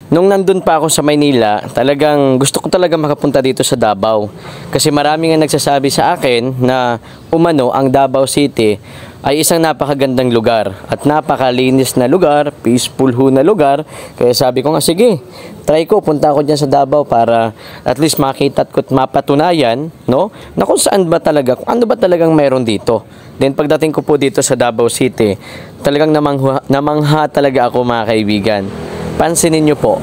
Nung nandun pa ako sa Maynila, talagang gusto ko talaga makapunta dito sa Davao. Kasi marami nga nagsasabi sa akin na umano ang Davao City ay isang napakagandang lugar at napakalinis na lugar, peaceful ho na lugar. Kaya sabi ko nga, sige, try ko, punta ako dyan sa Davao para at least makita at mapatunayan, no, na kung saan ba talaga, kung ano ba talagang mayroon dito. Then pagdating ko po dito sa Davao City, talagang namangha talaga ako, mga kaibigan. Pansinin nyo po,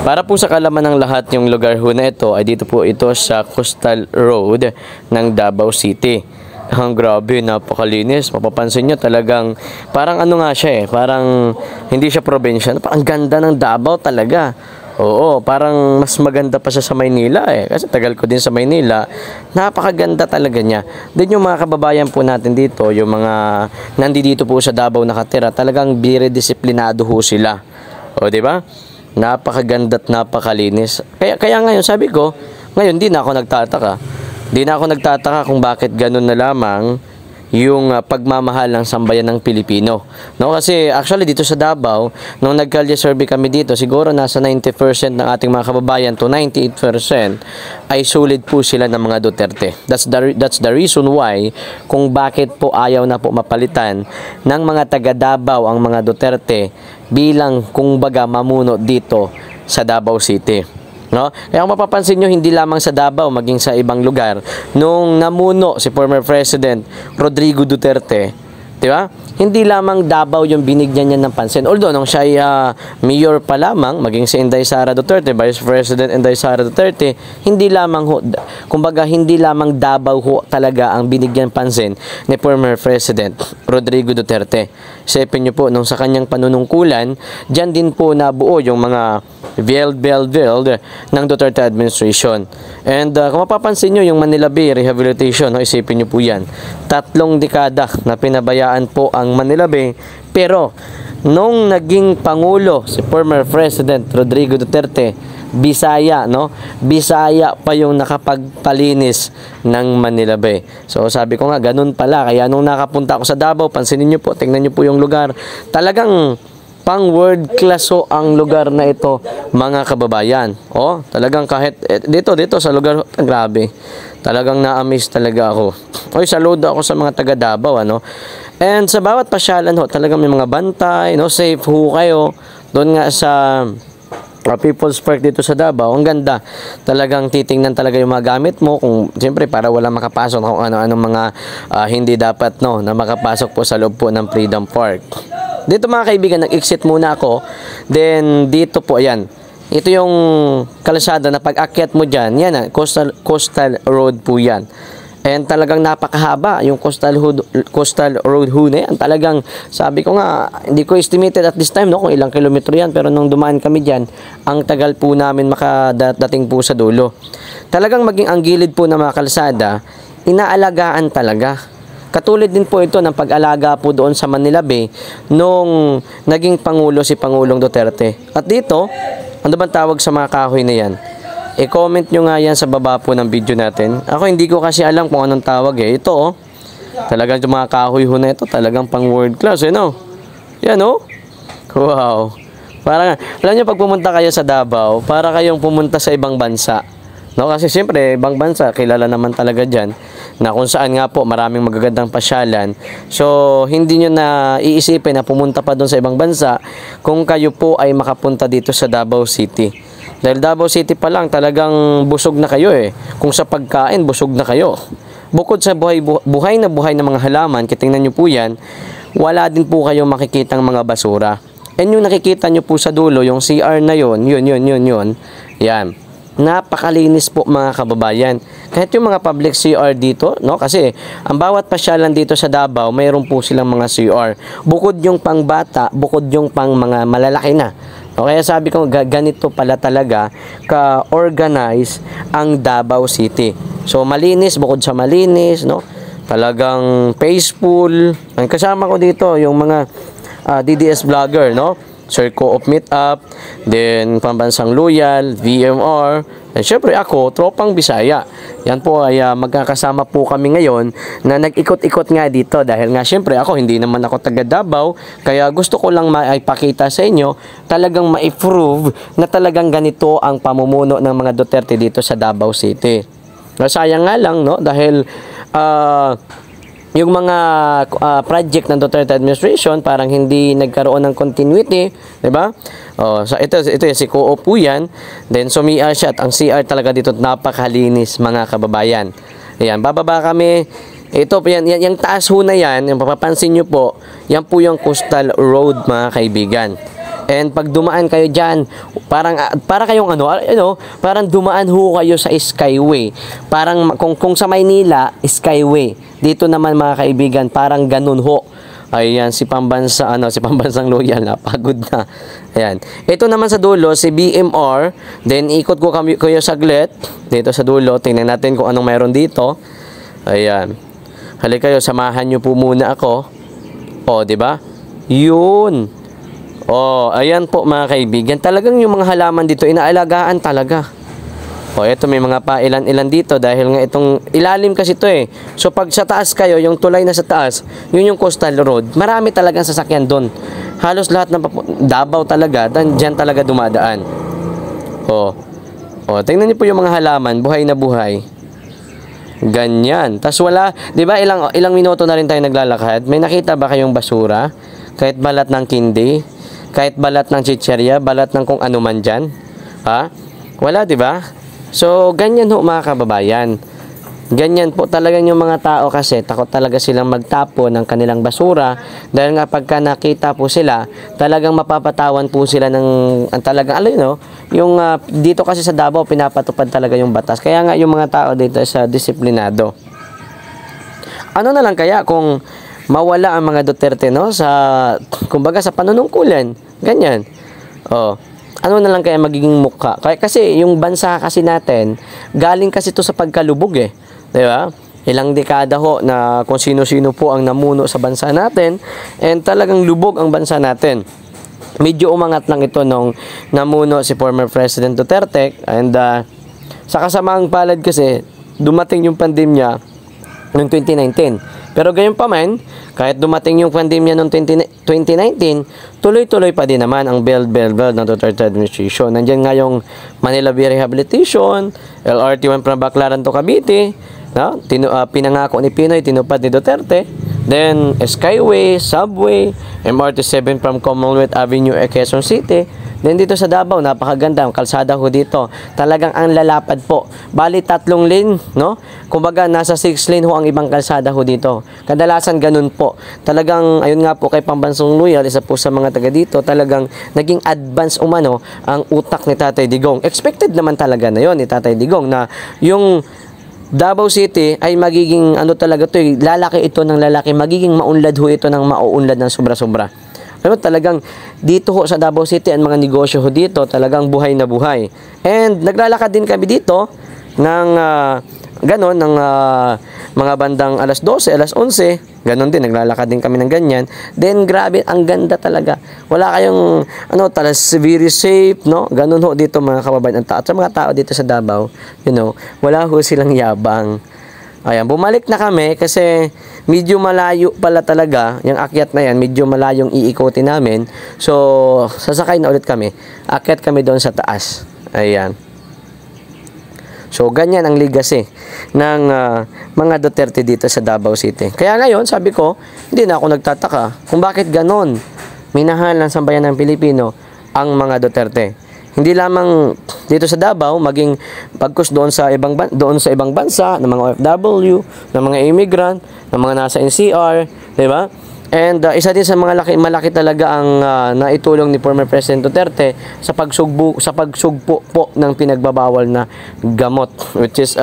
para po sa kalaman ng lahat, yung lugar ho na ito ay dito po ito sa Coastal Road ng Davao City. Ang grabe, napakalinis. Mapapansin nyo talagang, parang ano nga siya parang hindi siya probinsya. Ang ganda ng Davao talaga. Oo, parang mas maganda pa siya sa Maynila Kasi tagal ko din sa Maynila. Napakaganda talaga niya. Then yung mga kababayan po natin dito, yung mga nandito po sa Davao nakatira, talagang dire-disiplinado ho sila. O, di ba? Napakaganda at napakalinis. Kaya ngayon, sabi ko, ngayon di na ako nagtataka. Di na ako nagtataka kung bakit ganun na lamang yung pagmamahal ng sambayan ng Pilipino. No, kasi actually dito sa Davao, nung nagkalye survey kami dito, siguro nasa 90% ng ating mga kababayan to 98% ay sulit po sila ng mga Duterte. That's the reason why kung bakit po ayaw na po mapalitan ng mga taga Davao ang mga Duterte bilang kung baga mamuno dito sa Davao City. No? Kaya kung mapapansin nyo, hindi lamang sa Davao, maging sa ibang lugar, nung namuno si former President Rodrigo Duterte, di ba? Hindi lamang Davao yung binigyan niya ng pansin. Although, nung siya ay mayor pa lamang, maging si Inday Sara Duterte, Vice President Inday Sara Duterte, hindi lamang ho, kumbaga, hindi lamang Davao ho talaga ang binigyan pansin ni former President Rodrigo Duterte. Isipin nyo po, nung sa kanyang panunungkulan, dyan din po nabuo yung mga build ng Duterte administration. And kung mapapansin nyo, yung Manila Bay Rehabilitation, no, isipin nyo po yan. 3 dekada na pinabayaan po ang Manila Bay. Pero, nung naging Pangulo si former President Rodrigo Duterte, Bisaya, no? Bisaya pa yung nakapagpalinis ng Manila Bay. So, sabi ko nga, ganun pala. Kaya nung nakapunta ako sa Davao, pansinin nyo po, tingnan nyo po yung lugar. Talagang pang world class ang lugar na ito, mga kababayan. Talagang kahit dito sa lugar, grabe. Talagang na-amaze talaga ako. Saludo ako sa mga taga Davao, ano. And sa bawat pasyalan talagang may mga bantay, no, safe ho kayo. Doon nga sa People's Park dito sa Davao, ang ganda. Talagang titingnan talaga yung mga gamit mo, kung siyempre para wala makapasok kung ano-anong mga hindi dapat na makapasok po sa loob po ng Freedom Park. Dito mga kaibigan, nag-exit muna ako. Then dito po, ayan. Ito yung kalsada na pag-akyat mo dyan. Yan, coastal road po yan. And talagang napakahaba yung coastal road ho na yan. Talagang sabi ko nga, hindi ko estimated at this time kung ilang kilometro yan. Pero nung dumaan kami dyan, ang tagal po namin makadating po sa dulo. Talagang maging ang gilid po ng mga kalsada, inaalagaan talaga. Katulad din po ito ng pag-alaga po doon sa Manila Bay nung naging Pangulo si Pangulong Duterte. At dito, ano bang tawag sa mga kahoy na yan? I-comment nyo nga yan sa baba po ng video natin. Ako hindi ko kasi alam kung anong tawag Ito talagang yung mga kahoy ho na ito, talagang pang world class no? Yan Wow. Parang, alam nyo, pag pumunta kayo sa Davao, para kayong pumunta sa ibang bansa. No, kasi siyempre, ibang bansa, kilala naman talaga dyan, na kung saan nga po maraming magagandang pasyalan. So, hindi nyo na iisipin na pumunta pa doon sa ibang bansa kung kayo po ay makapunta dito sa Davao City. Dahil Davao City pa lang, talagang busog na kayo Kung sa pagkain, busog na kayo. Bukod sa buhay na mga halaman, kitingnan nyo po yan, wala din po kayong makikitang mga basura. And yung nakikita nyo po sa dulo, yung CR na yun. Yan. Napakalinis po mga kababayan. Kahit yung mga public CR dito, kasi ang bawat pasyalan dito sa Davao, mayroon po silang mga CR. Bukod yung pang bata, bukod yung pang mga malalaki na. Kaya sabi ko, ganito pala talaga ka-organize ang Davao City. So malinis, bukod sa malinis, talagang peaceful. Ang kasama ko dito, yung mga DDS vlogger, Sir Co-op Meetup, then Pambansang Loyal, VMR, and syempre ako, Tropang Bisaya. Yan po ay magkakasama po kami ngayon na nag-ikot-ikot nga dito dahil nga syempre ako hindi naman ako taga Davao, kaya gusto ko lang maipakita sa inyo, talagang ma-prove na talagang ganito ang pamumuno ng mga Duterte dito sa Davao City. Sayang nga lang, no, dahil yung mga project ng Duterte administration parang hindi nagkaroon ng continuity, 'di ba? So ito yung si Co-op po yan. Then sumia siya at ang CR talaga dito napakalinis mga kababayan. Ayan, bababa kami. Ito po yan, yung taas ho na yan, yung papapansin nyo po, yan po yung Coastal Road mga kaibigan. And pag dumaan kayo diyan, para kayong parang dumaan ho kayo sa Skyway. Parang kung sa Maynila, Skyway. Dito naman mga kaibigan, parang ganun ho. Ayan, si Pambansang Loyal, napagod na. Ayan. Ito naman sa dulo, si BMR. Then, ikot ko kayo saglit. Dito sa dulo, tingnan natin kung anong meron dito. Ayan. Halika kayo, samahan nyo po muna ako. O, di ba? Yun. O, ayan po mga kaibigan. Talagang yung mga halaman dito, inaalagaan talaga. O, eto may mga pailan-ilan dito dahil nga itong ilalim kasi ito eh. So, pag sa taas kayo, yung tulay na sa taas, yun yung Coastal Road. Marami talagang sasakyan doon. Halos lahat ng Davao talaga, dyan talaga dumadaan. O, tingnan niyo po yung mga halaman, buhay na buhay. Ganyan. Tas wala, di ba ilang minuto na rin tayo naglalakad. May nakita ba kayong basura? Kahit balat ng kindi, kahit balat ng chicherya, balat ng kung ano man dyan. Ha? Wala, di ba? So, ganyan ho mga kababayan. Ganyan po talagang yung mga tao kasi takot talaga silang magtapo ng kanilang basura dahil nga pagka nakita po sila, talagang mapapatawan po sila ng talagang yung dito kasi sa Davao pinapatupad talaga yung batas. Kaya nga yung mga tao dito sa disiplinado. Ano na lang kaya kung mawala ang mga Duterte kumbaga sa panunungkulan, ganyan. Ano na lang kaya magiging mukha? Kasi yung bansa kasi natin, galing kasi to sa pagkalubog eh. 'Di ba? Ilang dekada ho na kung sino-sino po ang namuno sa bansa natin and talagang lubog ang bansa natin. Medyo umangat lang ito nung namuno si former President Duterte and sa kasamaang palad kasi dumating yung pandemya noong 2019. Pero gayon pa man, kahit dumating yung pandemya noong 2019, tuloy-tuloy pa din naman ang build ng Duterte administration. Nandiyan nga yung Manila Bay Rehabilitation, LRT1 from Baclaran to Cavite, no? Pinangako ni Pinoy, tinupad ni Duterte. Then, Skyway, Subway, MRT7 from Commonwealth Avenue, Quezon City. Then dito sa Davao, napakaganda ang kalsada ho dito. Talagang ang lalapad po. Bali 3 lane, no? Kumbaga nasa 6 lane ho ang ibang kalsada ho dito. Kadalasan ganun po. Talagang ayun nga po kay Pambansang Loyal, isa po sa mga taga dito, talagang naging advance umano ang utak ni Tatay Digong. Expected naman talaga na yon ni Tatay Digong na yung Davao City ay magiging lalaki ito ng lalaki, magiging maunlad ho ito ng mauunlad ng sobra-sobra. Talagang dito ho sa Davao City ang mga negosyo ho dito talagang buhay na buhay. And naglalakad din kami dito ng mga bandang alas 12, alas 11, ganon din, naglalakad din kami ng ganyan. Then grabe, ang ganda talaga. Wala kayong very safe, no? Ganon ho dito mga kababayan. At sa mga tao dito sa Davao, wala ho silang yabang. Ayan, bumalik na kami kasi medyo malayo pala talaga. Yung akyat na yan, medyo malayong iikotin namin. So, sasakay na ulit kami. Akyat kami doon sa taas. Ayan. So, ganyan ang legacy ng mga Duterte dito sa Davao City. Kaya ngayon, sabi ko, hindi na ako nagtataka kung bakit ganon minahal ng sambayan ng Pilipino ang mga Duterte. Hindi lamang dito sa Davao, maging pagkus doon sa ibang bansa, ng mga OFW, ng mga immigrant, ng mga nasa NCR, di ba? And isa din sa mga malaki talaga ang naitulong ni former President Duterte sa pagsugpo po ng pinagbabawal na gamot, which is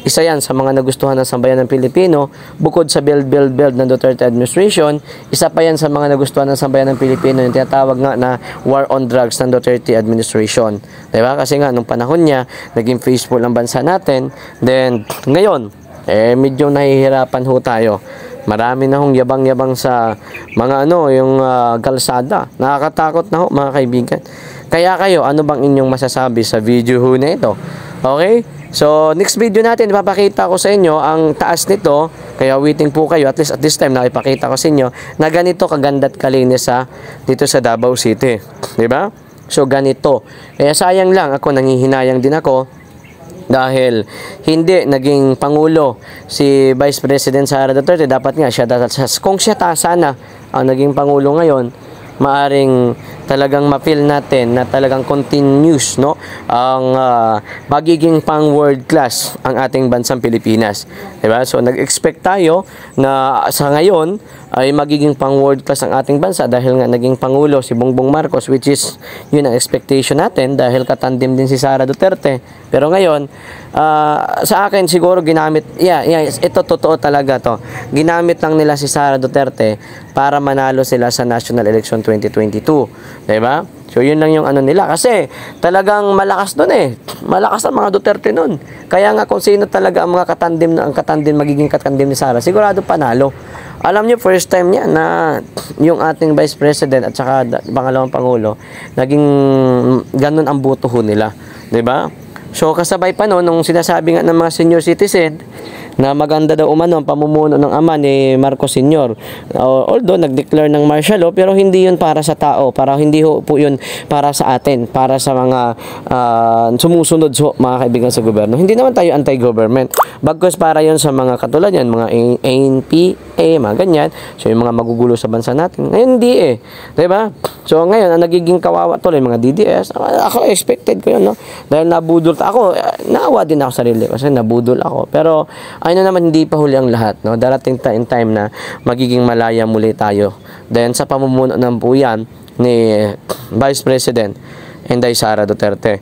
isa yan sa mga nagustuhan ng sambayan ng Pilipino. Bukod sa build ng Duterte administration, isa pa yan sa mga nagustuhan ng sambayan ng Pilipino yung tinatawag nga na war on drugs ng Duterte administration, diba? Kasi nga nung panahon niya naging peaceful ang bansa natin. Then ngayon medyo nahihirapan ho tayo. Marami na hong yabang-yabang sa mga yung kalsada. Nakakatakot na ho, mga kaibigan. Kaya kayo, ano bang inyong masasabi sa video ho na ito? Okay? So, next video natin, ipapakita ko sa inyo ang taas nito. Kaya waiting po kayo, at least at this time, nakipakita ko sa inyo na ganito kaganda at kalinis dito sa Davao City. Diba? So, ganito. Kaya sayang lang, ako nanghihinayang din ako dahil hindi naging Pangulo si Vice President Sara Duterte. Dapat nga siya, kung siya sana ang naging Pangulo ngayon, maaring talagang ma-feel natin na talagang continuous ang magiging pang world class ang ating bansang Pilipinas, diba? So nag-expect tayo na sa ngayon ay magiging pang world class ang ating bansa dahil nga naging Pangulo si Bongbong Marcos, which is yun ang expectation natin dahil katandim din si Sara Duterte. Pero ngayon sa akin siguro ginamit, ito totoo talaga to, ginamit lang nila si Sara Duterte para manalo sila sa national election 2022, diba? So yun lang yung nila kasi talagang malakas doon malakas ang mga Duterte noon. Kaya nga kung sino talaga ang mga magiging katandim ni Sara, sigurado panalo. Alam niyo, first time niya na yung ating Vice President at saka pangalawang Pangulo naging ganun ang boto nila, 'di ba? So kasabay pa nung sinasabi nga ng mga senior citizen na maganda daw ang pamumuno ng ama ni Marcos Sr. Although nag-declare ng martial law, pero hindi yun para sa tao, hindi po yun para sa atin, para sa mga sumusunod mga kaibigan sa gobyerno. Hindi naman tayo anti-government. Bagkus para yun sa mga katulad yan, mga ANPA, mga ganyan. So yung mga magugulo sa bansa natin. Ngayon hindi diba? So ngayon, ang nagiging kawawa tuloy, mga DDS, ako expected ko yun, dahil nabudol ako, naawa din ako sa sarili kasi nabudol ako. Pero ayun naman, hindi pa huli ang lahat, darating time na magiging malaya muli tayo. Then sa pamumuno ng puyan ni Vice President Inday Sara Duterte.